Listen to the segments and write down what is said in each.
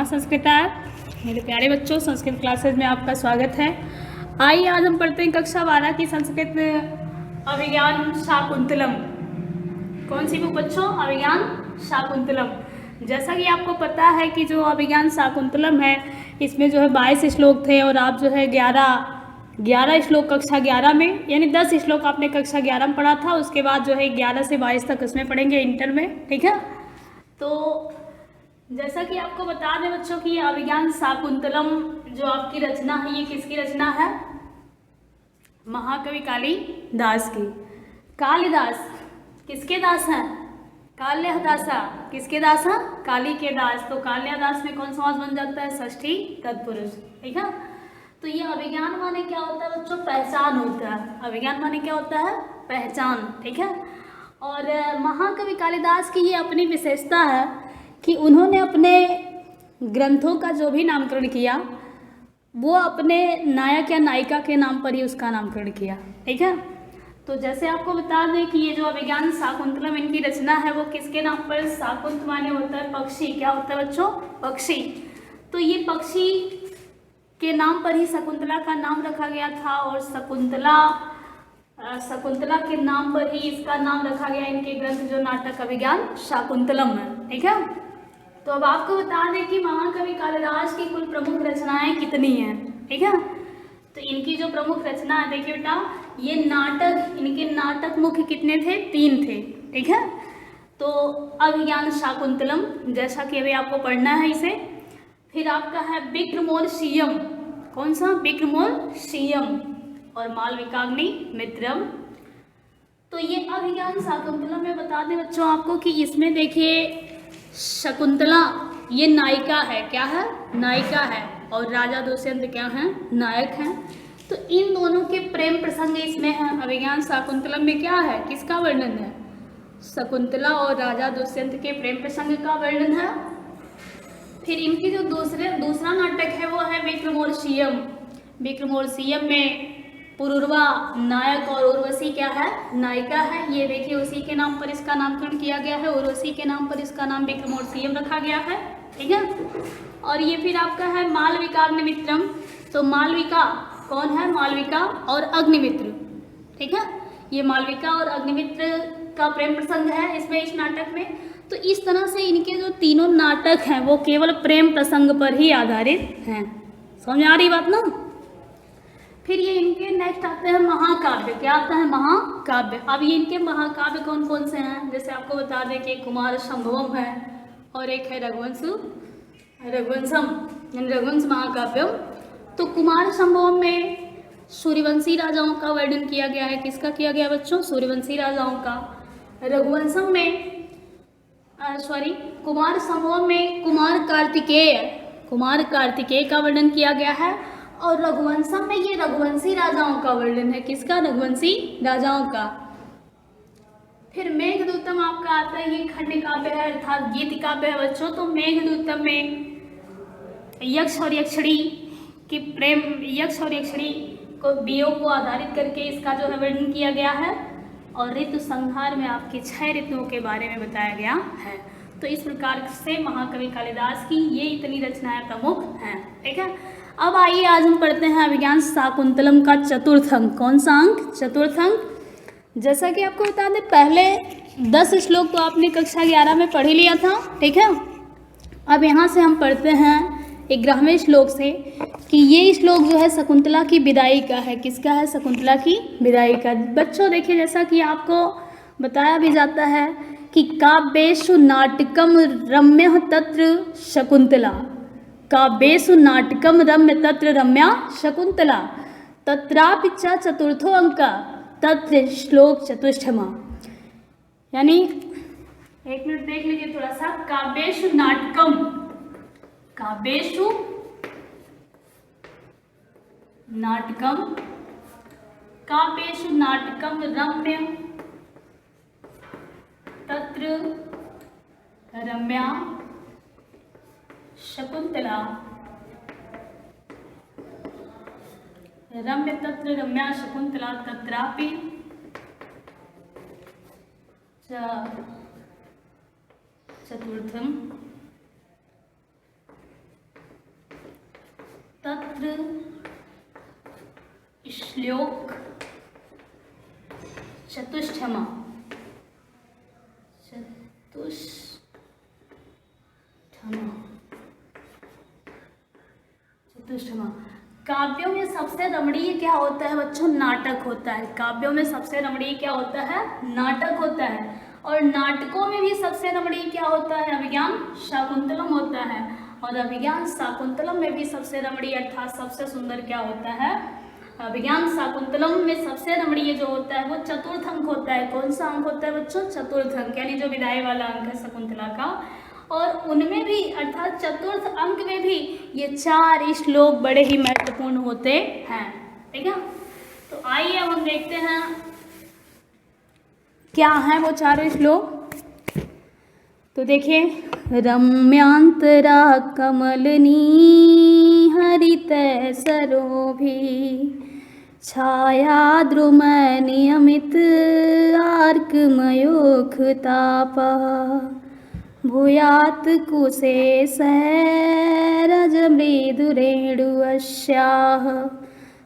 संस्कृताय। मेरे प्यारे बच्चों, संस्कृत क्लासेज में आपका स्वागत है। आइए आज हम पढ़ते हैं कक्षा 12 की संस्कृत अभिज्ञान शाकुंतलम। कौन सी बुक बच्चों? अभिज्ञान शाकुंतलम। जैसा कि आपको पता है कि जो अभिज्ञान शाकुंतलम है इसमें जो है 22 श्लोक थे और आप जो है 11 श्लोक कक्षा 11 में, यानी 10 श्लोक आपने कक्षा 11 में पढ़ा था। उसके बाद जो है 11 से 22 तक उसमें पढ़ेंगे इंटर में, ठीक है। तो जैसा कि आपको बता दें बच्चों कि ये अभिज्ञान शाकुंतलम जो आपकी रचना है ये किसकी रचना है? महाकवि कालिदास की। कालिदास किसके दास हैं? कालिदासा किसके दास हैं? काली के दास। तो कालिदास में कौन समास बन जाता है? षष्ठी तत्पुरुष, ठीक है। तो ये अभिज्ञान माने क्या होता है बच्चों? पहचान होता है। अभिज्ञान माने क्या होता है? पहचान, ठीक है। और महाकवि कालिदास की ये अपनी विशेषता है कि उन्होंने अपने ग्रंथों का जो भी नामकरण किया वो अपने नायक या नायिका के नाम पर ही उसका नामकरण किया, ठीक है। तो जैसे आपको बता दें कि ये जो अभिज्ञान शाकुंतलम इनकी रचना है वो किसके नाम पर? शाकुंत माने होता है पक्षी। क्या होता है बच्चों? पक्षी। तो ये पक्षी के नाम पर ही शकुंतला का नाम रखा गया था और शकुंतला के नाम पर ही इसका नाम रखा गया इनके ग्रंथ जो नाटक अभिज्ञान शाकुंतलम है, ठीक है। तो अब आपको बता दें कि महाकवि कालिदास की कुल प्रमुख रचनाएं कितनी हैं, ठीक है। तो इनकी जो प्रमुख रचना है, देखिए बेटा, ये नाटक, इनके नाटक मुख्य कितने थे? 3 थे, ठीक है। तो अभिज्ञान शाकुंतलम, जैसा कि अभी आपको पढ़ना है इसे। फिर आपका है विक्रमोर्वशीयम। कौन सा? विक्रमोर्वशीयम। और मालविकाग्निमित्रम। तो ये अभिज्ञान शाकुंतलम में बता दें बच्चों आपको कि इसमें देखिए शकुंतला ये नायिका है। क्या है? नायिका है। और राजा दुष्यंत क्या हैं? नायक हैं। तो इन दोनों के प्रेम प्रसंग इसमें है। अभिज्ञान शाकुंतलम में क्या है? किसका वर्णन है? शकुंतला और राजा दुष्यंत के प्रेम प्रसंग का वर्णन है। फिर इनकी जो दूसरा नाटक है वो है विक्रमोर्वशीयम। विक्रमोर्वशीयम में पुरूरवा नायक और उर्वशी क्या है? नायिका है। ये देखिए उसी के नाम पर इसका नामकरण किया गया है। उर्वशी के नाम पर इसका नाम विक्रमोर्वशीयम रखा गया है, ठीक है। और ये फिर आपका है मालविकाग्निमित्रम। तो मालविका कौन है? मालविका और अग्निमित्र, ठीक है। ये मालविका और अग्निमित्र का प्रेम प्रसंग है इसमें, इस नाटक में। तो इस तरह से इनके जो तीनों नाटक हैं वो केवल प्रेम प्रसंग पर ही आधारित हैं। समझ आ रही बात ना? फिर ये इनके नेक्स्ट आते हैं महाकाव्य। क्या आता है? महाकाव्य। अब ये इनके महाकाव्य कौन कौन से हैं? जैसे आपको बता दें कि कुमार संभवम है और एक है रघुवंशम यानी रघुवंश महाकाव्यम। तो कुमार संभवम में सूर्यवंशी राजाओं का वर्णन किया गया है। किसका किया गया बच्चों? सूर्यवंशी राजाओं का। रघुवंशम में कुमार संभवम में कुमार कार्तिकेय का वर्णन किया गया है। और रघुवंशम में ये रघुवंशी राजाओं का वर्णन है। किसका? रघुवंशी राजाओं का। फिर मेघदूतम आपका आता है, ये खंड काव्य है अर्थात गीत काव्य है बच्चों। तो मेघदूतम में यक्ष और यक्षिणी को वियोग को आधारित करके इसका जो है वर्णन किया गया है। और ऋतु संहार में आपकी 6 ऋतुओं के बारे में बताया गया है। तो इस प्रकार से महाकवि कालिदास की ये इतनी रचनाएं प्रमुख हैं, ठीक है। अब आइए आज हम पढ़ते हैं अभिज्ञान शाकुंतलम का चतुर्थ अंक। कौन सा अंक? चतुर्थ अंक। जैसा कि आपको बता दें पहले 10 श्लोक तो आपने कक्षा 11 में पढ़ ही लिया था, ठीक है। अब यहाँ से हम पढ़ते हैं 11वें श्लोक से कि ये श्लोक जो है शकुंतला की विदाई का है। किसका है? शकुंतला की विदाई का। बच्चों देखिए जैसा कि आपको बताया भी जाता है कि काव्येषु नाटकम रम्य तत्र शकुंतला। काव्येषु नाटकम रम्य तत्र रम्या शकुंतला। तत्रापि च चतुर्थो अंक तत्र श्लोक चतुष्टमा। यानी एक मिनट देख लीजिए थोड़ा सा। काव्येषु नाटकम रम्य तत्र रम्या शकुंतला। रम्य तत्र रम्या शकुंतला तत्रापि चतुर्थम तत्र श्लोक चतुष्टयम् काव्यों में सबसे रमणीय क्या होता है बच्चों? नाटक होता है। काव्यों में सबसे रमणीय क्या होता है? नाटक होता है। और नाटकों में भी सबसे रमणीय क्या होता है? अभिज्ञान शाकुंतलम होता है। और अभिज्ञान शाकुंतलम में भी सबसे रमणीय अर्थात सबसे सुंदर क्या होता है? अभिज्ञान शाकुंतलम में सबसे रमणीय जो होता है वो चतुर्थ अंक होता है। कौन सा अंक होता है बच्चों? चतुर्थ अंक, यानी जो विदाई वाला अंक है शकुंतला का। और उनमें भी अर्थात चतुर्थ अंक में भी ये 4 श्लोक बड़े ही महत्वपूर्ण होते हैं। ठीक है, तो आइए अब हम देखते हैं क्या है वो 4 श्लोक। तो देखिए, रम्यांतरा कमलनी हरित सरोभी छाया द्रुम नियमित आर्कमयोखतापा भूयात् कुशेश रज मृदुरेणुअस्याः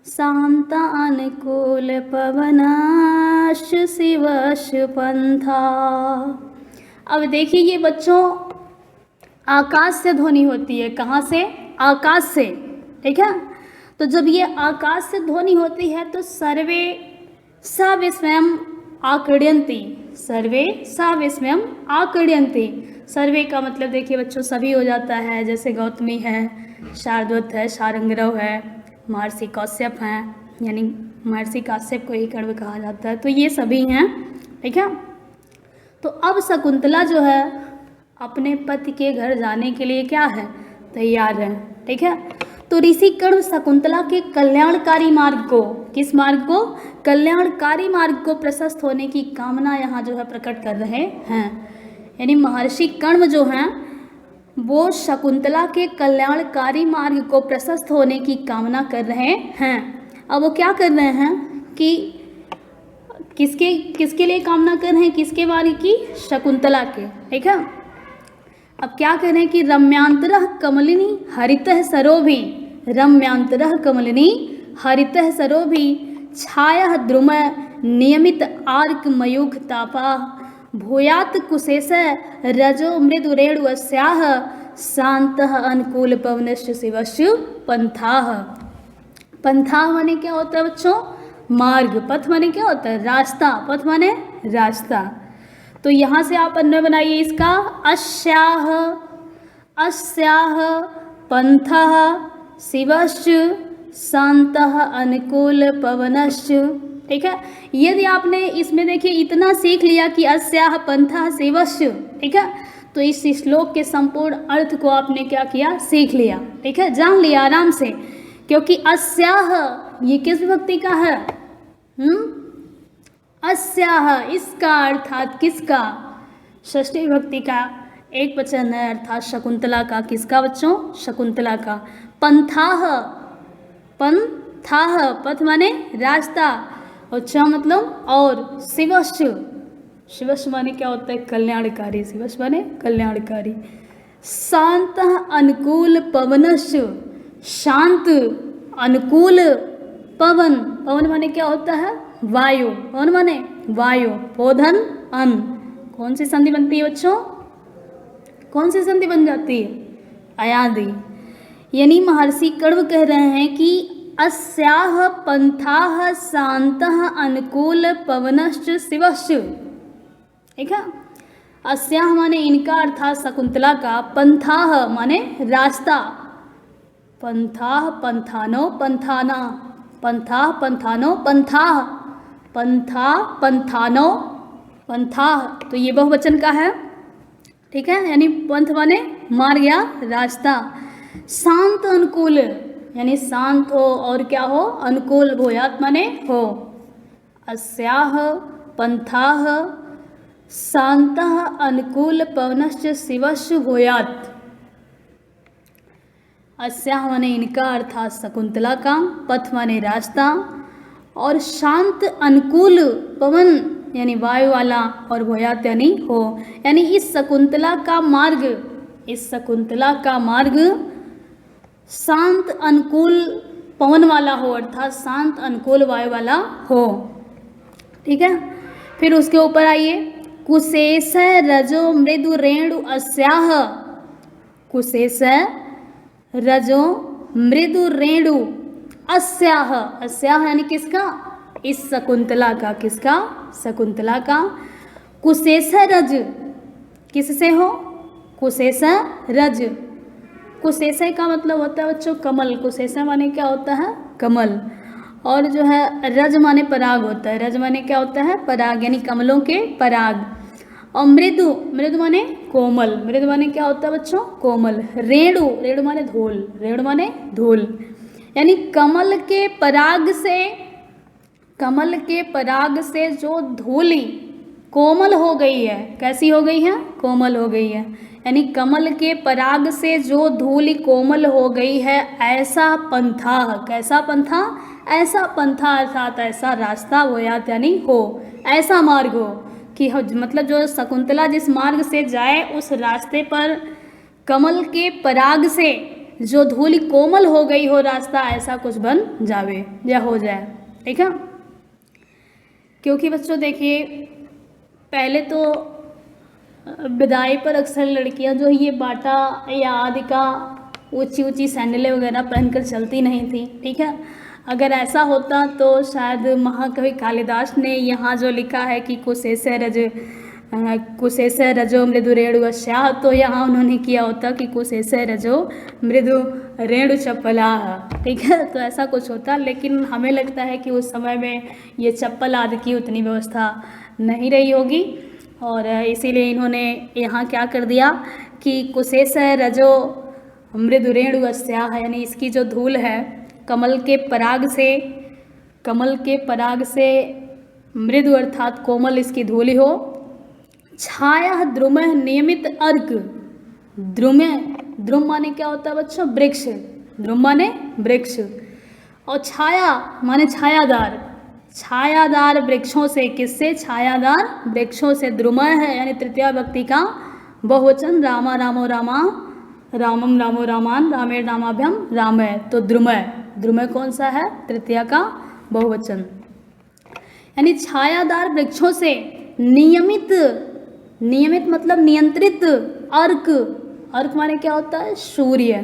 शांता अनुकूल पवनाश शिवश पंथा। अब देखिए ये बच्चों आकाश से ध्वनि होती है। कहाँ से? आकाश से। ठीक है, तो जब ये आकाश से ध्वनि होती है तो सर्वे सा विस्मयम् आकृण्यन्ति। सर्वे सा विस्मयम् आकृण्यन्ति। सर्वे का मतलब देखिए बच्चों सभी हो जाता है। जैसे गौतमी है, शार्दूल है, शार्ंगरव है, महर्षि कश्यप हैं, यानी महर्षि कश्यप को ही कण्व कहा जाता है। तो ये सभी हैं। ठीक है, तो अब शकुंतला जो है अपने पति के घर जाने के लिए क्या है? तैयार है। ठीक है, तो ऋषि कण्व शकुंतला के कल्याणकारी मार्ग को, किस मार्ग को? कल्याणकारी मार्ग को प्रशस्त होने की कामना यहाँ जो है प्रकट कर रहे हैं। यानी महर्षि कण्व जो हैं वो शकुंतला के कल्याणकारी मार्ग को प्रशस्त होने की कामना कर रहे हैं। अब वो क्या कर रहे हैं कि किसके लिए कामना कर रहे हैं? किसके मार्ग की? शकुंतला के। ठीक है, अब क्या कह रहे हैं कि रम्यांतरः कमलिनी हरितः सरोभी, रम्यांतरः कमलिनी हरितः सरोभी छाया द्रुम नियमित आर्क मयूख तापा भूयात् कुशेश रजो मृदुरेणुअस्याः शांतः अनुकूल पवनस्य शिवस्य पंथाः। पंथाः माने क्या होता है बच्चों? मार्ग। पथ माने क्या होता है? रास्ता। पथ माने रास्ता। तो यहाँ से आप अन्वय बनाइए इसका। अस्याः अस्याः पंथः शिवश्च शांतः अनुकूल पवनश्च। ठीक है, यदि आपने इसमें देखिए इतना सीख लिया कि अस्याः पंथः शिवश्च, ठीक है, तो इस श्लोक के संपूर्ण अर्थ को आपने क्या किया? सीख लिया। ठीक है, जान लिया आराम से, क्योंकि अस्याः ये किस विभक्ति का है? अस्याः इसका अर्थात किसका? षष्ठी विभक्ति का एक वचन है, अर्थात शकुंतला का। किसका बच्चों? शकुंतला का। पंथाः, पंथाः पथ माने रास्ता, और च मतलब और, शिवश्च, शिवश्च माने क्या होता है? कल्याणकारी। शिवश्च माने कल्याणकारी। शांतः अनुकूल पवनश्च, शांत अनुकूल पवन। पवन माने क्या होता है? वायु। पवन माने वायु। पोधन अन। कौन सी संधि बनती है बच्चों? कौन सी संधि बन जाती है? अयादि। यानी महर्षि कण्व कह रहे हैं कि अस्याः पंथाः शांतः अनुकूल पवनश्च शिवश्च। ठीक है, अस्याः माने इनका अर्थात शकुंतला का, पंथाः माने रास्ता, पंथाः पंथानो पंथाना, पंथाः पंथानो पंथाः, पंथा पंथानो पंथाः, तो ये बहुवचन का है। ठीक है, यानी पंथ माने मार्ग या रास्ता। शांत अनुकूल यानी शांत हो और क्या हो? अनुकूल। भूयात् माने हो। अस्याः पंथाः शांतः अनुकूल पवनश्च शिवश्च भूयात्। अस्याः माने इनका अर्थात शकुंतला का, पथ माने रास्ता, और शांत अनुकूल पवन यानी वायु वाला, और भूयात् यानी हो। यानी इस शकुंतला का मार्ग, इस शकुंतला का मार्ग शांत अनुकूल पवन वाला हो, अर्थात शांत अनुकूल वायु वाला हो। ठीक है, फिर उसके ऊपर आइए, कुशेष रजो मृदु रेणु अस्याह, कुशेष रजो मृदु रेणु अस्याह, अस्याह यानी किसका, इस शकुंतला का, किसका, शकुंतला का। कुशेष रज किससे हो, कुशेष रज, कुशेष का मतलब होता है बच्चों कमल, कुशेष माने क्या होता है, कमल, और जो है रज माने पराग होता है, रज माने क्या होता है, पराग, यानी कमलों के पराग। और मृदु, मृदु माने कोमल, मृदु माने क्या होता है बच्चों, कोमल। रेणु, रेणु माने धूल, रेणु माने धूल, यानी कमल के पराग से, कमल के पराग से जो धूली कोमल हो गई है, कैसी हो गई है, कोमल हो गई है, यानी कमल के पराग से जो धूली कोमल हो गई है, ऐसा पंथा, कैसा पंथा, ऐसा पंथा अर्थात ऐसा रास्ता हो, यानी हो, ऐसा मार्ग हो कि मतलब जो शकुंतला जिस मार्ग से जाए उस रास्ते पर कमल के पराग से जो धूली कोमल हो गई हो रास्ता, ऐसा कुछ बन जावे या हो जाए। ठीक है, क्योंकि बच्चों देखिए पहले तो विदाई पर अक्सर लड़कियां जो ये बाटा या आदि का ऊंची ऊंची सैंडलें वगैरह पहनकर चलती नहीं थी। ठीक है, अगर ऐसा होता तो शायद महाकवि कालिदास ने यहाँ जो लिखा है कि कुशेष रजो मृदु रेणु अस्याह, तो यहाँ उन्होंने किया होता कि कुशेष रजो मृदु रेणु चप्पला। ठीक है, तो ऐसा कुछ होता, लेकिन हमें लगता है कि उस समय में ये चप्पल आदि की उतनी व्यवस्था नहीं रही होगी, और इसीलिए इन्होंने यहाँ क्या कर दिया कि कुशेष रजो मृदु रेणु अस्याह, यानी इसकी जो धूल है कमल के पराग से, कमल के पराग से मृदु अर्थात कोमल इसकी धूली हो। छाया द्रुम नियमित अर्क, द्रुम, द्रुम माने क्या होता है बच्चों, वृक्ष, द्रुम माने वृक्ष, और छाया माने छायादार, छायादार वृक्षों से, किससे, छायादार वृक्षों से। द्रुमय है यानी तृतीया व्यक्ति का बहुवचन, रामा रामो रामा, रामम रामो रामान, रामेण रामाभ्यम रामय, तो द्रुमय, द्रुमय कौन सा है, तृतीया का बहुवचन, यानी छायादार वृक्षों से नियमित, नियमित मतलब नियंत्रित, अर्क, अर्क माने क्या होता है, सूर्य।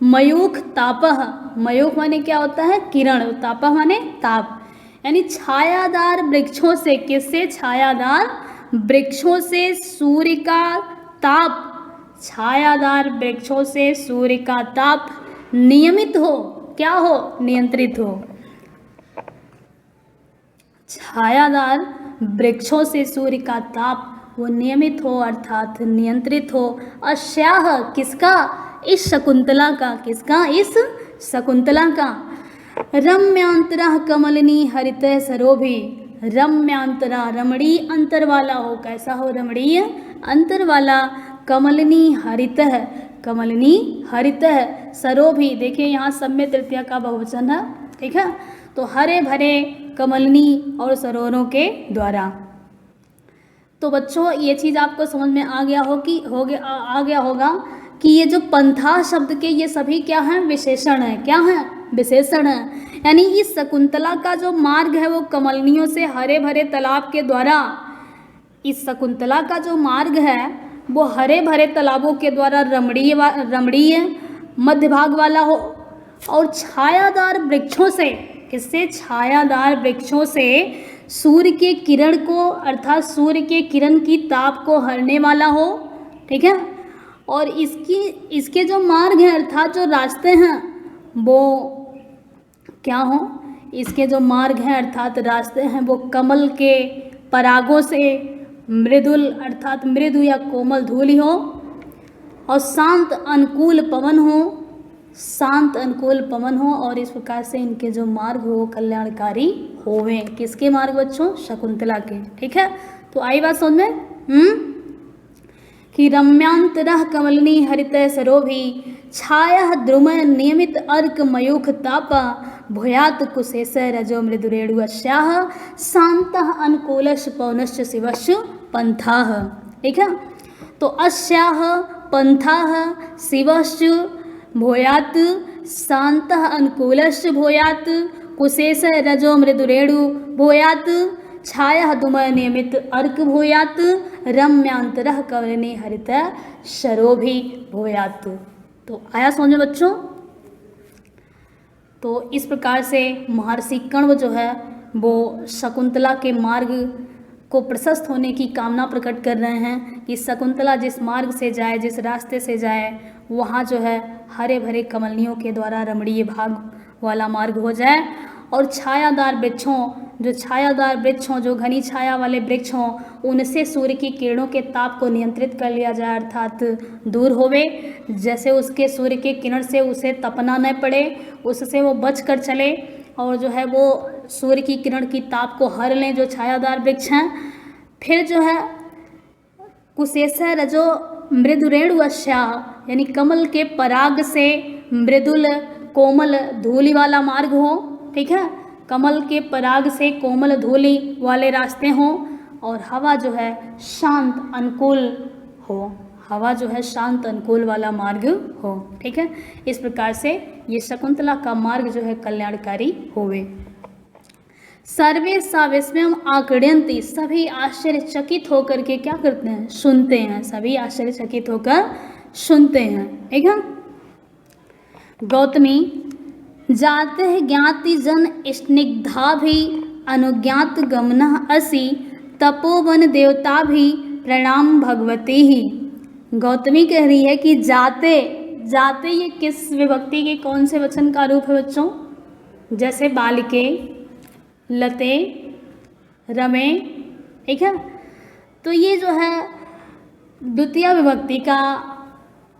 मयूख तापह, मयूख माने क्या होता है, किरण, तापह माने ताप, यानी छायादार वृक्षों से, किससे, छायादार वृक्षों से सूर्य का ताप, छायादार वृक्षों से सूर्य का ताप नियमित हो, क्या हो, नियंत्रित हो। छायादार वृक्षों से सूर्य का ताप वो नियमित हो अर्थात नियंत्रित हो। अस्याह किसका, इस शकुंतला का, किसका, इस शकुंतला का। रम्यांतरा कमलिनी हरित सरोभी, रम्यांतरा रमणीय अंतर वाला हो, कैसा हो, रमणीय अंतर वाला। कमलिनी हरित है, कमलिनी हरित है, सरोभी, देखिए यहाँ सब में तृतीया का बहुवचन है। ठीक है, तो हरे भरे कमलिनी और सरोवरों के द्वारा। तो बच्चों ये चीज़ आपको समझ में आ गया होगा कि ये जो पंथा शब्द के ये सभी क्या हैं, विशेषण हैं, क्या हैं, विशेषण हैं। यानी इस शकुंतला का जो मार्ग है वो कमलनियों से हरे भरे तालाब के द्वारा, इस शकुंतला का जो मार्ग है वो हरे भरे तालाबों के द्वारा रमणीय मध्य भाग वाला हो, और छायादार वृक्षों से, किससे, छायादार वृक्षों से सूर्य के किरण को अर्थात सूर्य के किरण की ताप को हरने वाला हो। ठीक है, और इसके जो मार्ग हैं अर्थात जो रास्ते हैं वो क्या हो, इसके जो मार्ग हैं अर्थात रास्ते हैं वो कमल के परागों से मृदुल अर्थात मृदु या कोमल धूलि हो, और शांत अनुकूल पवन हो, शांत अनुकूल पवन हो, और इस प्रकार से इनके जो मार्ग हो कल्याणकारी होवे। किसके मार्ग बच्चों, शकुंतला के। ठीक है, तो आई बात समझ में कि रम्यांतरः कमलिनी हरित सरोभी छाया द्रुम नियमित अर्क मयूख ताप भूयात कुशेष रजो मृदुरेणु अस्याः शांतः अनुकूलश्च पवनश्च शिवश्च पंथाः। ठीक है, तो अस्याः पंथाः शिवश्च भूयात शान्तः अनुकूलश्च भूयात् कुशेष रजो मृदुरेणु भूयात् छाया धूमः नियमित अर्क भूयात् रम्यांतरः कवलिनी हरित शरोभि भूयात्। तो आया समझ में बच्चों। तो इस प्रकार से महर्षि कण्व जो है वो शकुंतला के मार्ग को प्रशस्त होने की कामना प्रकट कर रहे हैं कि शकुंतला जिस मार्ग से जाए, जिस रास्ते से जाए, वहाँ जो है हरे भरे कमलियों के द्वारा रमणीय भाग वाला मार्ग हो जाए और छायादार वृक्षों जो घनी छाया वाले वृक्ष हों उनसे सूर्य की किरणों के ताप को नियंत्रित कर लिया जाए, अर्थात दूर होवे, जैसे उसके सूर्य के किरण से उसे तपना न पड़े, उससे वो बच कर चले और जो है वो सूर्य की किरण की ताप को हर लें जो छायादार वृक्ष हैं। फिर जो है कुशेष रजो मृदुरेणुवश्या यानी कमल के पराग से मृदुल कोमल धूलि वाला मार्ग हो, ठीक है, कमल के पराग से कोमल धूलि वाले रास्ते हों और हवा जो है शांत अनुकूल हो, हवा जो है शांत अनुकूल वाला मार्ग हो, ठीक है। इस प्रकार से ये शकुंतला का मार्ग जो है कल्याणकारी होवे। सर्वे साविस्मयम् आकृण्यन्ति सभी आश्चर्यचकित होकर के क्या करते हैं, सुनते हैं, सभी आश्चर्यचकित होकर सुनते हैं, ठीक है। गौतमी जाते ज्ञाति जन स्निग्धा भी अनुज्ञात गमनः असि तपोवन देवता भी प्रणाम भगवती ही। गौतमी कह रही है कि जाते जाते ये किस विभक्ति के कौन से वचन का रूप है बच्चों, जैसे बालिके, लते, रमे, ठीक है। तो ये जो है द्वितीय विभक्ति का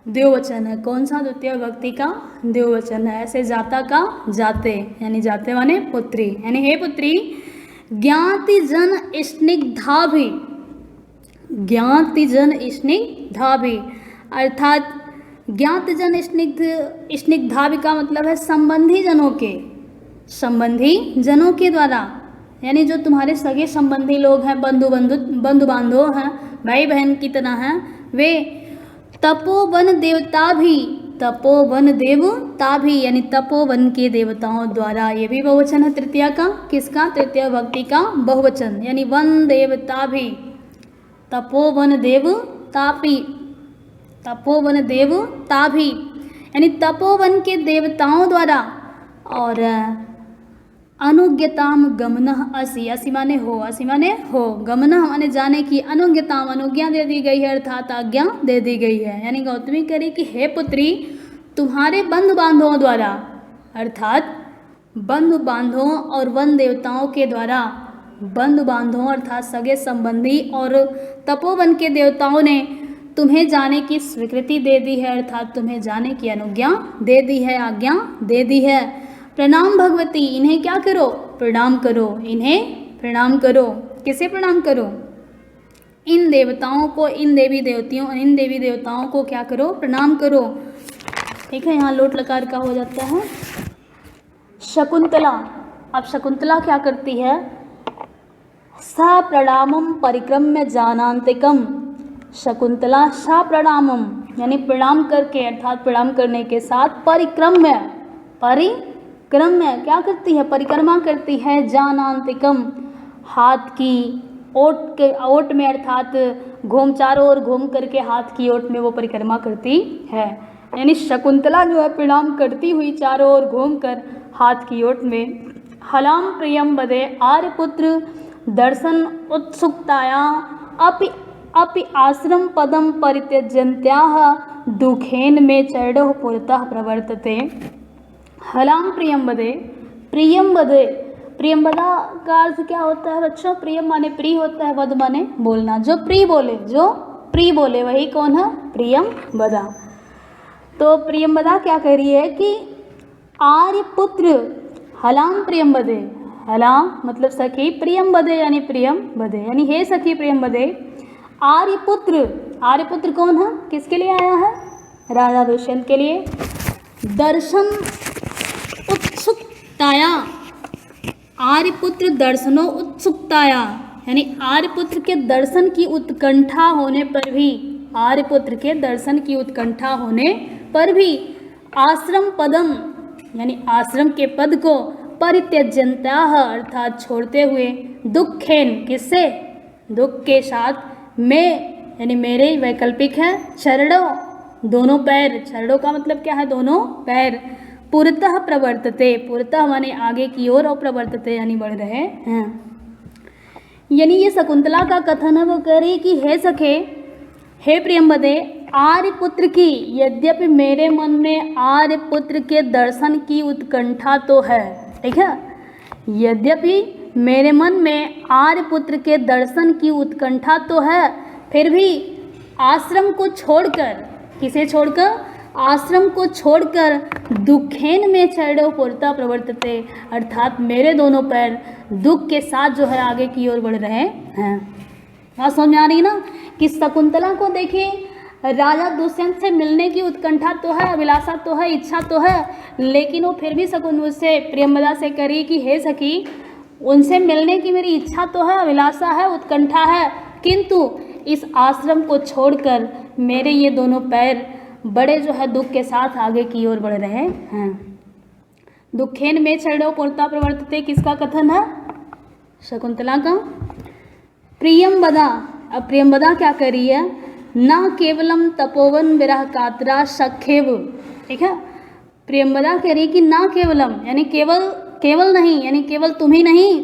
द्विवचन है। कौन सा द्वितीय विभक्ति का द्विवचन है। ऐसे जाता का जाते यानी जाते माने पुत्री, यानी हे पुत्री ज्ञाति जन स्निग्धा भी, ज्ञाति जन स्निग्धा भी अर्थात ज्ञात जन स्निग्धा भी का मतलब है संबंधी जनों के द्वारा, यानी जो तुम्हारे सगे संबंधी लोग हैं, बंधु बांधव हैं, भाई बहन की तरह हैं, वे तपोवन देवता भी यानी तपोवन के देवताओं द्वारा, ये भी बहुवचन है तृतीया का, किसका, तृतीय विभक्ति का बहुवचन, यानी वन देवता भी, तपोवन देवता भी यानी तपोवन के देवताओं द्वारा, और अनुज्ञताम गमनः असि, असि माने हो, गमनः माने जाने की, अनुज्ञताम अनुज्ञा दे दी गई है अर्थात आज्ञा दे दी गई है। यानी गौतमी कह रही कि हे पुत्री तुम्हारे बंधु बांधवों द्वारा, अर्थात बंधु बांधवों और वन देवताओं के द्वारा, बंधु बांधवों अर्थात सगे संबंधी और तपोवन के देवताओं ने तुम्हें जाने की स्वीकृति दे दी है, अर्थात तुम्हें जाने की अनुज्ञा दे दी है, आज्ञा दे दी है। प्रणाम भगवती, इन्हें क्या करो, प्रणाम करो, इन्हें प्रणाम करो। किसे प्रणाम करो, इन देवताओं को, इन देवी देवताओं को क्या करो, प्रणाम करो, ठीक है। यहाँ लोट लकार का हो जाता है शकुंतला। अब शकुंतला क्या करती है, सा प्रणामम परिक्रम्य जानांतिकम, शकुंतला सा प्रणामम यानी प्रणाम करके अर्थात प्रणाम करने के साथ परिक्रम्य क्या करती है, परिक्रमा करती है, जानांतिकम हाथ की ओट में अर्थात चारों ओर घूम करके हाथ की ओट में वो परिक्रमा करती है। यानी शकुंतला जो है प्रणाम करती हुई चारों ओर घूमकर हाथ की ओट में, हलाम प्रियम बदे आर्यपुत्र दर्शन उत्सुकताया अपि आश्रम पदम परित्यजन्त्याः दुखेन में चरणों पुरतः प्रवर्तते। हलाम प्रियम बदे, प्रियम्बदा का अर्थ क्या होता है बच्चों, प्रियम माने प्रिय होता है, वद माने बोलना, जो प्रिय बोले वही कौन है, प्रियम्बदा। तो प्रियम्बदा क्या कह रही है कि आर्यपुत्र हलाम प्रियम्बदे, हलाम मतलब सखी, प्रियम्बदे यानी प्रियम्बदे यानी हे सखी प्रियम्बदे, आर्यपुत्र कौन है, किसके लिए आया है, राजा दुष्यंत के लिए। दर्शन उत्सुकताया, आर्यपुत्र दर्शनो उत्सुकताया यानी आर्यपुत्र के दर्शन की उत्कंठा होने पर भी, आर्यपुत्र के दर्शन की उत्कंठा होने पर भी आश्रम पदम यानी आश्रम के पद को परित्यजंता अर्थात छोड़ते हुए दुखेन किससे दुख के साथ मैं यानी मेरे वैकल्पिक है चरणों दोनों पैर चरणों का मतलब क्या है दोनों पैर पुरतः प्रवर्तते पुरतः माने आगे की ओर और प्रवर्तते यानी बढ़ रहे हैं। यानी ये शकुंतला का कथन है वो कह रही कि हे सखे हे प्रियंवदे आर्यपुत्र की यद्यपि मेरे मन में आर्यपुत्र के दर्शन की उत्कंठा तो है ठीक है यद्यपि मेरे मन में आर्यपुत्र के दर्शन की उत्कंठा तो है फिर भी आश्रम को छोड़कर किसे छोड़कर आश्रम को छोड़कर दुखेन में चरणों पुरता प्रवर्तते अर्थात मेरे दोनों पैर दुख के साथ जो है आगे की ओर बढ़ रहे हैं। बात समझ में आ रही ना कि शकुंतला को देखिए राजा दुष्यंत से मिलने की उत्कंठा तो है अभिलाषा तो है इच्छा तो है लेकिन वो फिर भी उससे प्रियंवदा से करी कि हे सखी उनसे मिलने की मेरी इच्छा तो है अभिलाषा है उत्कंठा है किंतु इस आश्रम को छोड़कर मेरे ये दोनों पैर बड़े जो है दुख के साथ आगे की ओर बढ़ रहे हैं। दुखेन में चरणों पुरता प्रवर्तते किसका कथन है शकुंतला का। प्रियंवदा अब प्रियंवदा क्या कर रही है न केवलम तपोवन विरह कातरा सखेव ठीक है प्रियंवदा कह रही कि ना केवलम यानी केवल नहीं यानी केवल तुम ही नहीं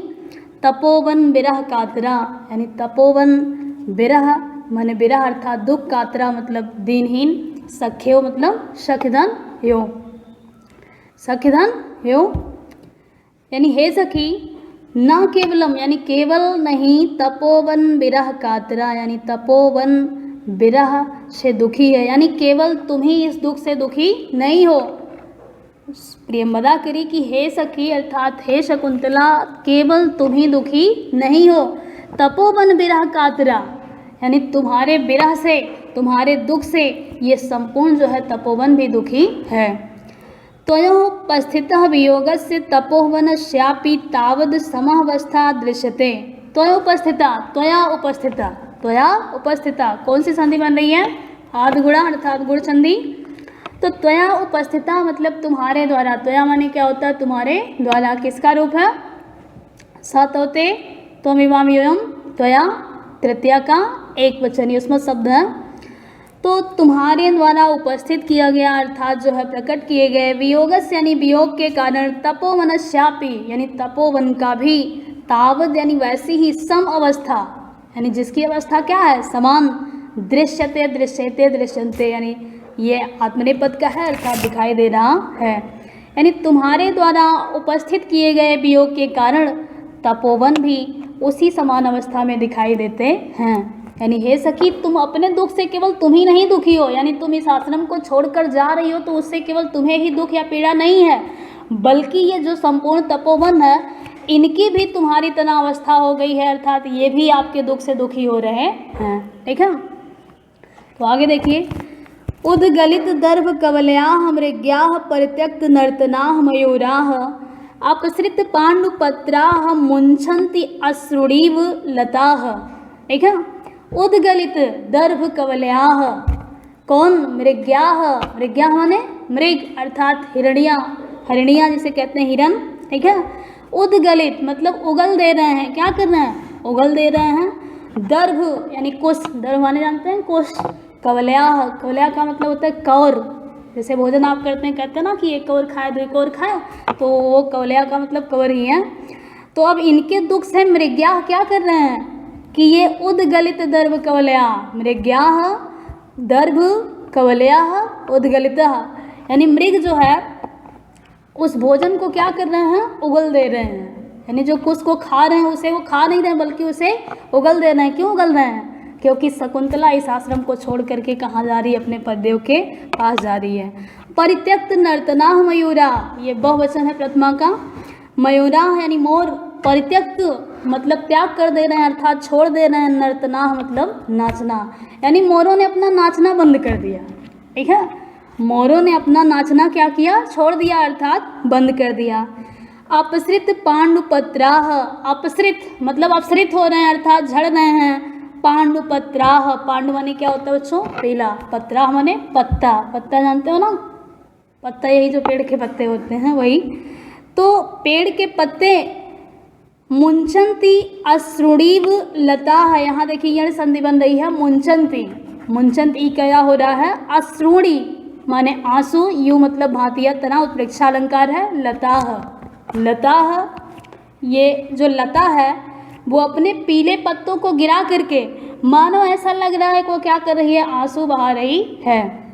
तपोवन विरह कातरा यानी तपोवन विरह माने विरह अर्थात दुख कातरा मतलब दीनहीन सख्यो मतलब सखधन यो सखधन यो यानी हे सखी न केवलम यानी केवल नहीं तपोवन विरह कातरा यानी तपोवन विरह से दुखी है यानी केवल तुम ही इस दुख से दुखी नहीं हो। प्रियंवदा करी कि हे सखी अर्थात हे शकुंतला केवल तुम ही दुखी नहीं हो तपोवन विरह कातरा यानी तुम्हारे विरह से तुम्हारे दुख से ये संपूर्ण जो है तपोवन भी दुखी है। त्वयोपस्थितः वियोगस्य तपोवनस्यापि तावद् समावस्था दृश्यते। त्वया उपस्थिता कौन सी संधि बन रही है आद्गुणा अर्थात गुण संधि। तो त्वया उपस्थिता मतलब तुम्हारे द्वारा त्वया माने क्या होता है तुम्हारे द्वारा किसका रूप है सत होते त्वमिवाम्यहम् त्वया तृतीया का एक वचन युष्म शब्द है। तो तुम्हारे द्वारा उपस्थित किया गया अर्थात जो है प्रकट किए गए वियोगस यानी वियोग के कारण तपोवनस्यापि यानी तपोवन का भी तावद यानी वैसी ही सम अवस्था यानी जिसकी अवस्था क्या है समान दृश्यते दृश्यते दृश्यन्ते यानी ये आत्मनेपद का है अर्थात दिखाई दे रहा है। यानी तुम्हारे द्वारा उपस्थित किए गए वियोग के कारण तपोवन भी उसी समान अवस्था में दिखाई देते हैं। यानी हे सखी तुम अपने दुख से केवल तुम ही नहीं दुखी हो यानी तुम इस आश्रम को छोड़कर जा रही हो तो उससे केवल तुम्हें ही दुख या पीड़ा नहीं है बल्कि ये जो संपूर्ण तपोवन है इनकी भी तुम्हारी तरह अवस्था हो गई है अर्थात ये भी आपके दुख से दुखी हो रहे हैं ठीक है। तो आगे देखिए उद्गलित दर्भ कवलयाः मृग्याः परित्यक्त नर्तनाः मयूराः अपसृत पांडुपत्राः मुंछन्ति अश्रुणीव लताः ठीक है। उद्गलित दर्भ कवलयाः कौन मृग्याः मृग्याः माने मृग अर्थात हिरणियाँ जिसे कहते हैं हिरण ठीक है। उद्गलित मतलब उगल दे रहे हैं क्या कर रहे हैं उगल दे रहे हैं दर्भ यानी कुश दर्भ माने जानते हैं कुश कवलयाः कवलया का मतलब होता है कौर जैसे भोजन आप करते हैं कहते हैं ना कि एक कौर खाए दो कौर खाए तो वो कवलया का मतलब कौर ही है। तो अब इनके दुख से मृग्याः क्या कर रहे हैं कि ये उद्गलित दर्भ कवलया मृग्याः दर्भ कवलयाः उद्गलितः यानी मृग जो है उस भोजन को क्या कर रहे हैं उगल दे रहे हैं यानी जो कुछ को खा रहे हैं उसे वो खा नहीं रहे बल्कि उसे उगल दे रहे हैं। क्यों उगल रहे हैं क्योंकि शकुंतला इस आश्रम को छोड़ करके कहाँ जा रही है अपने पतिदेव के पास जा रही है। परित्यक्त नर्तनाः मयूरा ये बहुवचन है प्रथमा का मयूरा यानी मोर परित्यक्त मतलब त्याग कर दे रहे हैं अर्थात छोड़ दे रहे हैं नर्तनाः मतलब नाचना यानी मोरों ने अपना नाचना बंद कर दिया ठीक है। मोरों ने अपना नाचना क्या किया छोड़ दिया अर्थात बंद कर दिया। अपसृत पांडुपत्राः अपसृत मतलब अपसृत हो रहे हैं अर्थात झड़ रहे हैं। पांडुपत्राः पांडु माने क्या होता है बच्चों पीला पत्राः माने पत्ता पत्ता जानते हो ना पत्ता यही जो पेड़ के पत्ते होते हैं वही। तो पेड़ के पत्ते मुंचंती अश्रुणीव लता है, यहाँ देखिए यह संधि बन रही है मुंचंती, मुंचंती क्या हो रहा है, अश्रुणी माने आंसू, यू मतलब भांतिया तना उत्प्रेक्षा अलंकार है, लता है, लता है, ये जो लता है वो अपने पीले पत्तों को गिरा करके मानो ऐसा लग रहा है कि वो क्या कर रही है, आंसू बहा रही है।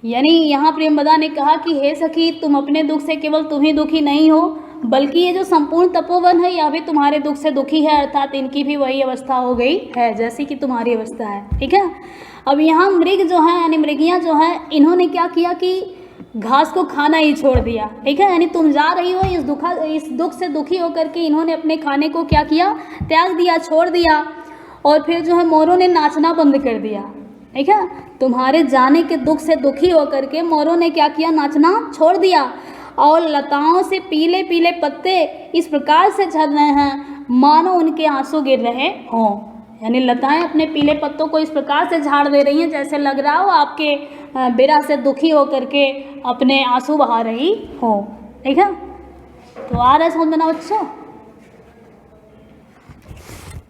यानी यहाँ प्रेमवदा ने कहा कि हे सखी तुम अपने दुख से केवल तुम ही दुखी नहीं हो, बल्कि ये जो संपूर्ण तपोवन है यह भी तुम्हारे दुख से दुखी है, अर्थात इनकी भी वही अवस्था हो गई है जैसी कि तुम्हारी अवस्था है। ठीक है। अब यहाँ मृग जो है यानी मृगियाँ जो है इन्होंने क्या किया कि घास को खाना ही छोड़ दिया। ठीक है। यानी तुम जा रही हो इस दुख से दुखी होकर के इन्होंने अपने खाने को क्या किया, त्याग दिया, छोड़ दिया। और फिर जो है मोरों ने नाचना बंद कर दिया। ठीक है। तुम्हारे जाने के दुख से दुखी होकर के मोरों ने क्या किया, नाचना छोड़ दिया। और लताओं से पीले पीले पत्ते इस प्रकार से झड़ रहे हैं मानो उनके आंसू गिर रहे हों। यानी लताएं अपने पीले पत्तों को इस प्रकार से झाड़ दे रही हैं जैसे लग रहा हो आपके बिरह से दुखी होकर के अपने आंसू बहा रही हो। ठीक है। तो आ रहा है समझ में ना बच्चों?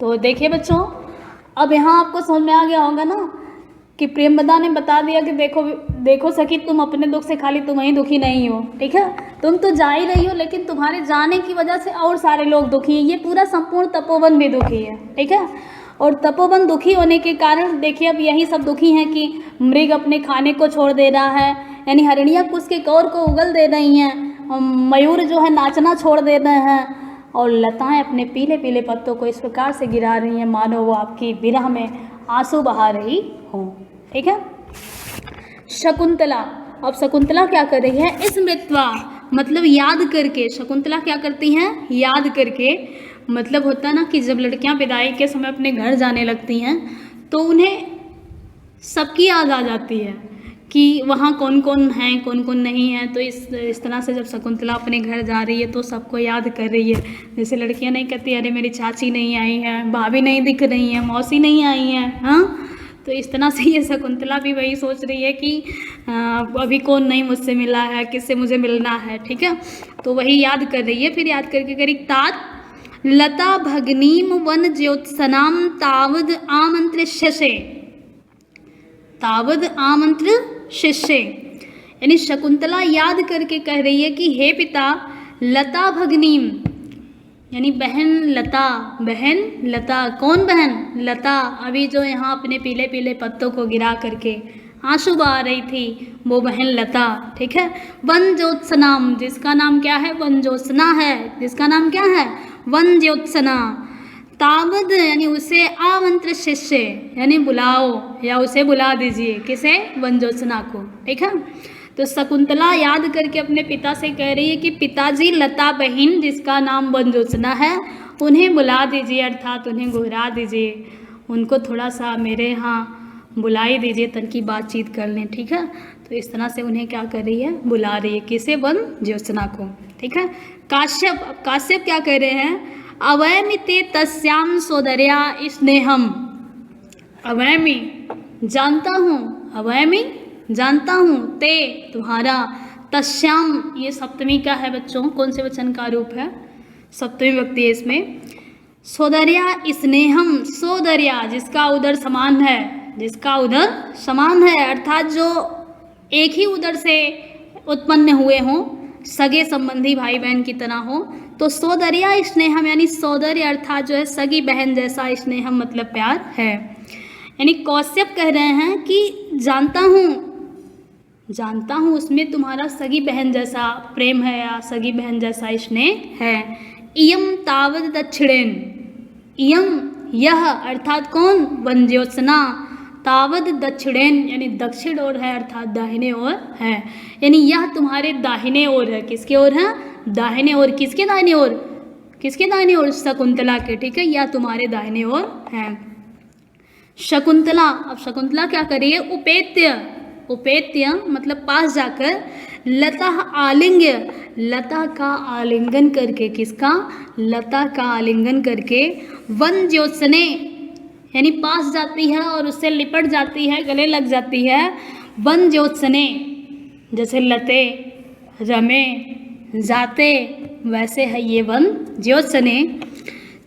तो देखिए बच्चों, अब यहाँ आपको समझ में आ गया होगा ना कि प्रेमवदा ने बता दिया कि देखो सखी तुम अपने दुख से खाली तुम ही दुखी नहीं हो। ठीक है। तुम तो जा ही रही हो लेकिन तुम्हारे जाने की वजह से और सारे लोग दुखी हैं, ये पूरा संपूर्ण तपोवन भी दुखी है। ठीक है। और तपोवन दुखी होने के कारण देखिए अब यही सब दुखी हैं कि मृग अपने खाने को छोड़ दे रहा है, यानी हरिणियाँ उसके कौर को उगल दे रही हैं, मयूर जो है नाचना छोड़ दे रहे हैं, और लताएं अपने पीले पीले पत्तों को इस प्रकार से गिरा रही हैं मानो वो आपकी विरह में आंसू बहा रही हो। ठीक है। शकुंतला, अब शकुंतला क्या कर रही है, स्मृत्वा मतलब याद करके। शकुंतला क्या करती हैं, याद करके। मतलब होता है ना कि जब लड़कियां विदाई के समय अपने घर जाने लगती हैं तो उन्हें सबकी याद आ जाती है कि वहाँ कौन कौन हैं कौन कौन नहीं है। तो इस तरह से जब शकुंतला अपने घर जा रही है तो सबको याद कर रही है। जैसे लड़कियां नहीं कहती अरे मेरी चाची नहीं आई है, भाभी नहीं दिख रही है, मौसी नहीं आई है। हाँ, तो इस तरह से ये शकुंतला भी वही सोच रही है कि अभी कौन नहीं मुझसे मिला है, किससे मुझे मिलना है। ठीक है। तो वही याद कर रही है। फिर याद करके करी तात लता भगनीम वन ज्योत्सनाम तावद आमंत्रिष्यसे, तावद आमंत्रिष्यसे। यानी शकुंतला याद करके कह रही है कि हे पिता लता भगनीम यानी बहन लता, बहन लता, कौन बहन, लता अभी जो यहाँ अपने पीले पीले पत्तों को गिरा करके आंसू बहा रही थी वो बहन लता। ठीक है। वन ज्योत्सनाम जिसका नाम क्या है, वन ज्योत्सना है, जिसका नाम क्या है, वन ज्योत्सना। तावद यानी उसे आमंत्र शिष्य यानी बुलाओ या उसे बुला दीजिए, किसे, वन ज्योत्सना को। ठीक है। तो शकुंतला याद करके अपने पिता से कह रही है कि पिताजी लता बहन जिसका नाम वन ज्योत्सना है उन्हें बुला दीजिए, अर्थात उन्हें गुहरा दीजिए, उनको थोड़ा सा मेरे यहाँ बुलाई दीजिए, तनकी बातचीत कर लें। ठीक है। तो इस तरह से उन्हें क्या कर रही है, बुला रही है, किसे, वन ज्योत्सना को। ठीक है। काश्यप, अब काश्यप क्या कह रहे हैं, अवैमि ते तस्याम सोदर्या स्नेहम, अवैमि जानता हूँ, अवैमि जानता हूँ, ते तुम्हारा, तस्याम ये सप्तमी का है बच्चों, कौन से वचन का रूप है, सप्तमी व्यक्ति है इसमें। सोदर्या स्नेहम, सोदर्या जिसका उदर समान है, जिसका उदर समान है, अर्थात जो एक ही उदर से उत्पन्न हुए हों, सगे संबंधी भाई बहन की तरह हो। तो सोदर्या स्नेहम यानी सौदर्य अर्थात जो है सगी बहन जैसा, स्नेहम मतलब प्यार है। यानी कौश्यप कह रहे हैं कि जानता हूँ, जानता हूँ उसमें तुम्हारा सगी बहन जैसा प्रेम है या सगी बहन जैसा स्नेह है। इयम तावद दक्षिणेन, इयम यह अर्थात कौन, वन ज्योत्सना, तावद दक्षिणेन यानी दक्षिण ओर है अर्थात दाहिने ओर है। यानी यह तुम्हारे दाहिने ओर है, किसके ओर है, दाहिने ओर, किसके दाहिने ओर, किसके दाहिने ओर, शकुंतला के। ठीक है। यह तुम्हारे दाहिने ओर है। शकुंतला, अब शकुंतला क्या करिए, उपेत्य, उपेत्य मतलब पास जाकर, लता आलिंग्य, लता का आलिंगन करके, किसका, लता का आलिंगन करके, वन ज्योत्सने यानी पास जाती है और उससे लिपट जाती है, गले लग जाती है, वन ज्योत्सने जैसे लते, रमे, जाते, वैसे है ये वन ज्योत्सने।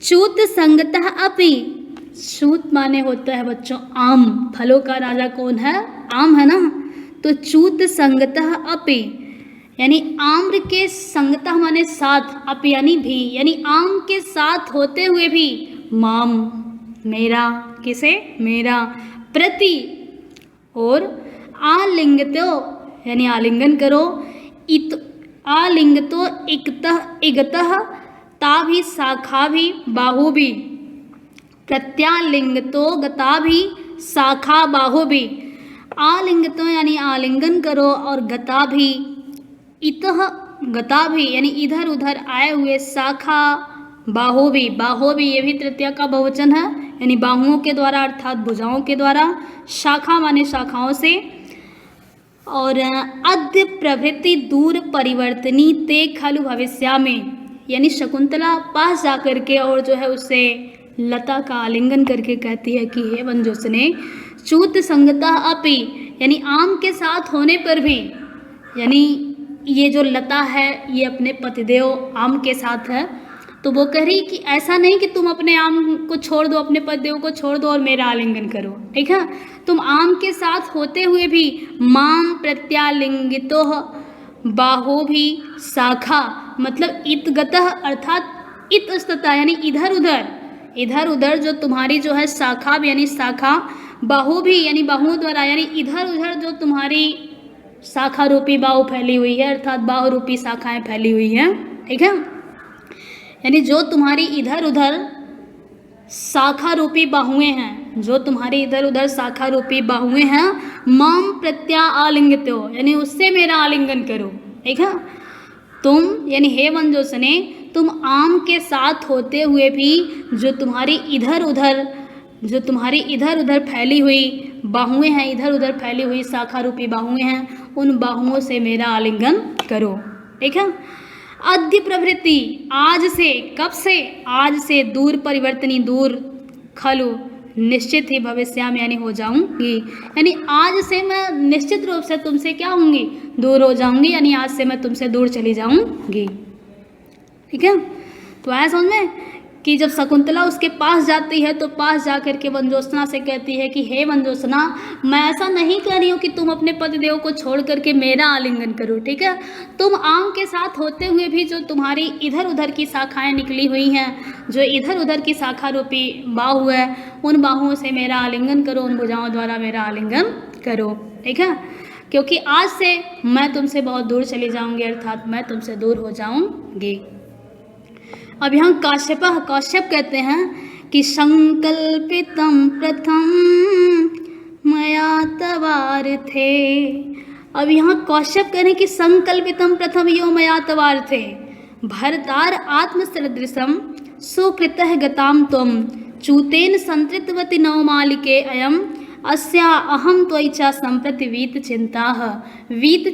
च्यूत संगतः अपि, च्यूत माने होता है बच्चों आम, फलों का राजा कौन है? आम है ना। तो च्यूत संगतः अपि यानी आम्र के संगतः माने साथ, अपि यानी भी, यानी आम के साथ होते हुए भी, माम मेरा, किसे? मेरा, प्रति और आलिंगतो यानी आलिंगन करो, इत आलिंगतो इकतः इगतः, ता भी शाखा भी बाहु भी, प्रत्यालिंगतो गता भी शाखा बाहु भी। आलिंगतो यानी आलिंगन करो और गता भी, इतः गता भी यानी इधर उधर आए हुए, शाखा बाहु भी, बाहु भी ये भी तृतीया का बहुवचन है, यानी बाहुओं के द्वारा अर्थात भुजाओं के द्वारा, शाखा माने शाखाओं से। और अद्य प्रभृति दूर परिवर्तनी ते खलु भविष्या में, यानी शकुंतला पास जाकर के और जो है उससे लता का आलिंगन करके कहती है कि हे वनजोसने, च्यूत संगता अपि यानी आम के साथ होने पर भी, यानी ये जो लता है ये अपने पतिदेव आम के साथ है, तो वो कह रही कि ऐसा नहीं कि तुम अपने आम को छोड़ दो, अपने पतिदेव को छोड़ दो और मेरा आलिंगन करो, ठीक है। तुम आम के साथ होते हुए भी माम प्रत्यालिंगितो बाहो भी शाखा, मतलब इतगतः अर्थात इतस्तता यानी इधर उधर, इधर उधर जो तुम्हारी जो है शाखा यानी शाखा, बाहु भी यानी बाहुओं द्वारा, यानी इधर उधर जो तुम्हारी शाखा रूपी बाहु फैली हुई है, अर्थात बाहु रूपी शाखाएं फैली हुई हैं, ठीक है। यानी जो तुम्हारी इधर उधर शाखा रूपी बाहुएं हैं, जो तुम्हारी इधर उधर शाखा रूपी बाहुएं हैं, माम प्रत्या आलिंगतो यानी उससे मेरा आलिंगन करो, ठीक है। तुम यानी हे वनजोसने, तुम आम के साथ होते हुए भी जो तुम्हारी इधर उधर फैली हुई बाहुएं हैं, इधर उधर फैली हुई शाखा रूपी बाहुएं हैं, उन बाहुओं से मेरा आलिंगन करो, ठीक है। अद्य प्रभृति आज से, कब से? आज से, दूर परिवर्तनी दूर, खलु निश्चित ही, भविष्य में यानी हो जाऊंगी, यानी आज से मैं निश्चित रूप से तुमसे क्या होंगी? दूर हो जाऊंगी, यानी आज से मैं तुमसे दूर चली जाऊंगी, ठीक है। तो आया समझ में कि जब शकुंतला उसके पास जाती है तो पास जाकर के वनजोत्सना से कहती है कि हे वनजोत्सना, मैं ऐसा नहीं कह रही हूँ कि तुम अपने पतिदेव को छोड़ करके मेरा आलिंगन करो, ठीक है। तुम आम के साथ होते हुए भी जो तुम्हारी इधर उधर की शाखाएं निकली हुई हैं, जो इधर उधर की शाखा रूपी बाहु है, उन बाहुओं से मेरा आलिंगन करो, उन भुजाओं द्वारा मेरा आलिंगन करो, ठीक है। क्योंकि आज से मैं तुमसे बहुत दूर चली जाऊँगी, अर्थात मैं तुमसे दूर हो जाऊँगी। अब यहाँ कौश्यप कहते हैं कि संकल्पितम प्रथम मया तवार्थे। अब यहाँ कौश्यप कह रहे हैं कि संकल्पितम प्रथम यो मया तवार्थे भरतार आत्मसदृशम सुकृतः गताम त्वं च्यूतेन संतृतवती नवमालिके अयम अस्या अहम त्वयिचा संप्रति वीत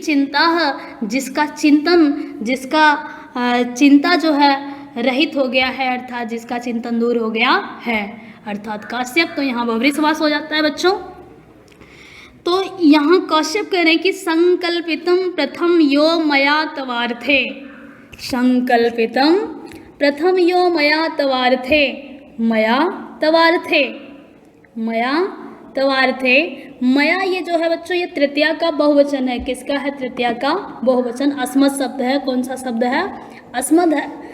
चिंता, जिसका चिंतन, जिसका चिंता जो है रहित हो गया है, अर्थात जिसका चिंतन दूर हो गया है, अर्थात कौश्यप। तो यहाँ बहुब्री समास हो जाता है बच्चों। तो यहाँ कौश्यप कह रहे हैं कि संकल्पितम प्रथम यो मया तवार्थे, संकल्पितम प्रथम यो मया तवार्थे, मया तवार्थे, मया तवार्थे। मया ये जो है बच्चों, ये तृतीया का बहुवचन है। किसका है? तृतीया का बहुवचन। अस्मद शब्द है। कौन सा शब्द है? अस्मद है।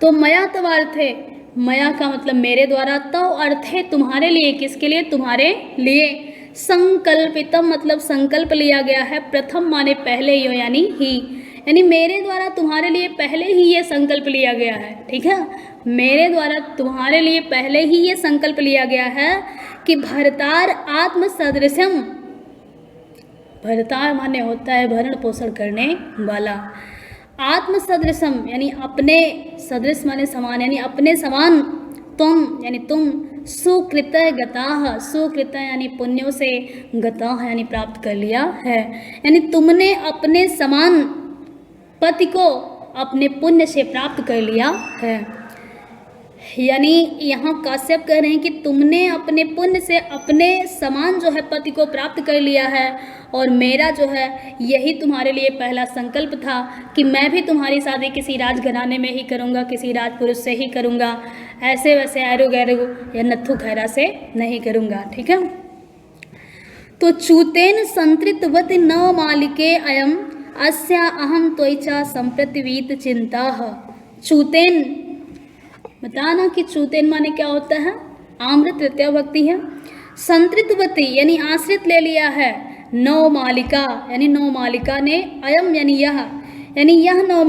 तो मया तवार्थे, मया का मतलब मेरे द्वारा, तव अर्थे तुम्हारे लिए। किसके लिए? तुम्हारे लिए। संकल्पितम मतलब संकल्प लिया गया है। प्रथम माने पहले, यो यानी ही, यानी मेरे द्वारा तुम्हारे लिए पहले ही ये संकल्प लिया गया है। ठीक है, मेरे द्वारा तुम्हारे लिए पहले ही ये संकल्प लिया गया है कि भरतार आत्म सदृशम, भरतार माने होता है भरण पोषण करने वाला। आत्म सदृशम यानी अपने, सदृश माने समान, यानी अपने समान। तुम यानी तुम, सुकृत गताह, सुकृत यानी पुण्यों से, गताह यानी प्राप्त कर लिया है, यानी तुमने अपने समान पति को अपने पुण्य से प्राप्त कर लिया है। यानी यहाँ काश्यप कह रहे हैं कि तुमने अपने पुण्य से अपने समान जो है पति को प्राप्त कर लिया है, और मेरा जो है यही तुम्हारे लिए पहला संकल्प था कि मैं भी तुम्हारी शादी किसी राजघराने में ही करूँगा, किसी राजपुरुष से ही करूँगा, ऐसे वैसे ऐरो गैरो या नत्थु खैरा से नहीं करूँगा। ठीक है। तो चूतेन संतृतवति नव मालिके अयम अस्या अहम त्वचा संप्रतिवीत चिंता। चूतेन बताना कि चूतेन माने क्या होता है, आम्र तृतीया भक्ति है। संतृतवती यानी आश्रित ले लिया है, नव मालिका यानी नव मालिका ने, अयम यानी यह नव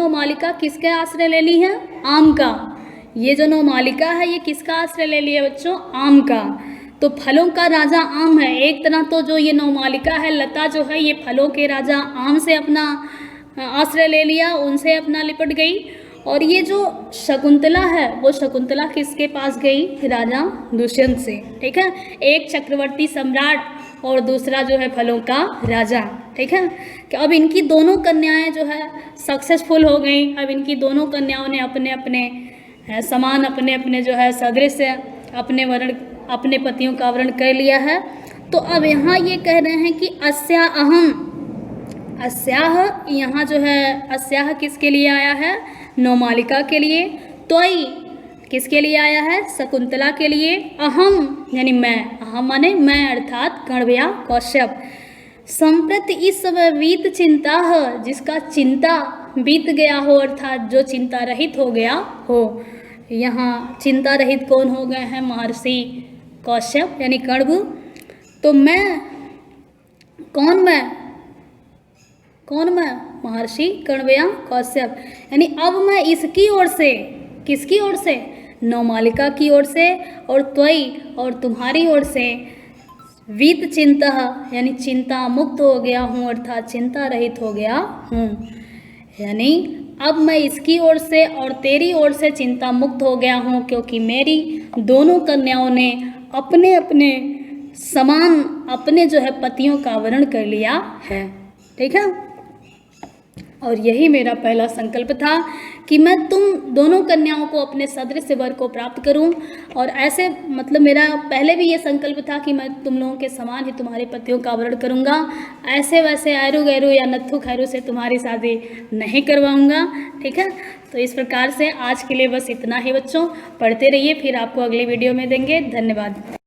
मालिका किसके आश्रय ले ली है, आम का। ये जो नव मालिका है ये किसका आश्रय ले लिया बच्चों, आम का। तो फलों का राजा आम है। एक तरह तो जो ये नव मालिका है, लता जो है, ये फलों के राजा आम से अपना आश्रय ले लिया, उनसे अपना लिपट गई। और ये जो शकुंतला है वो शकुंतला किसके पास गई, राजा दुष्यंत से। ठीक है। एक चक्रवर्ती सम्राट और दूसरा जो है फलों का राजा। ठीक है। कि अब इनकी दोनों कन्याएं जो है सक्सेसफुल हो गई। अब इनकी दोनों कन्याओं ने अपने अपने समान, अपने अपने जो है सदृश अपने पतियों का वर्ण कर लिया है। तो अब यहाँ ये कह रहे हैं कि अस्या अहम, अस्याह यहाँ जो है अस्याह किसके लिए आया है, नवमालिका के लिए। त्वयि किसके लिए आया है, शकुंतला के लिए। अहम यानी मैं, अहम माने मैं अर्थात कण्वया कौश्यप। संप्रति इस समय वीत चिंता है, जिसका चिंता बीत गया हो, अर्थात जो चिंता रहित हो गया हो। यहाँ चिंता रहित कौन हो गए हैं, महर्षि कौश्यप यानी कण्व। तो मैं कौन मैं, महर्षि कण्वया कौश्यप। यानी अब मैं इसकी ओर से, किसकी ओर से, नवमालिका की ओर से, और त्वयि और तुम्हारी ओर से, वीत चिंता यानी चिंता मुक्त हो गया हूँ, अर्थात चिंता रहित हो गया हूँ। यानी अब मैं इसकी ओर से और तेरी ओर से चिंता मुक्त हो गया हूँ, क्योंकि मेरी दोनों कन्याओं ने अपने अपने समान अपने जो है पतियों का वर्ण कर लिया है। ठीक है। और यही मेरा पहला संकल्प था कि मैं तुम दोनों कन्याओं को अपने सदृश वर को प्राप्त करूं। और ऐसे मतलब मेरा पहले भी ये संकल्प था कि मैं तुम लोगों के समान ही तुम्हारे पतियों का वर्ण करूंगा, ऐसे वैसे ऐरू गैरू या नत्थु खैरू से तुम्हारी शादी नहीं करवाऊंगा। ठीक है। तो इस प्रकार से आज के लिए बस इतना ही बच्चों। पढ़ते रहिए, फिर आपको अगली वीडियो में देंगे। धन्यवाद।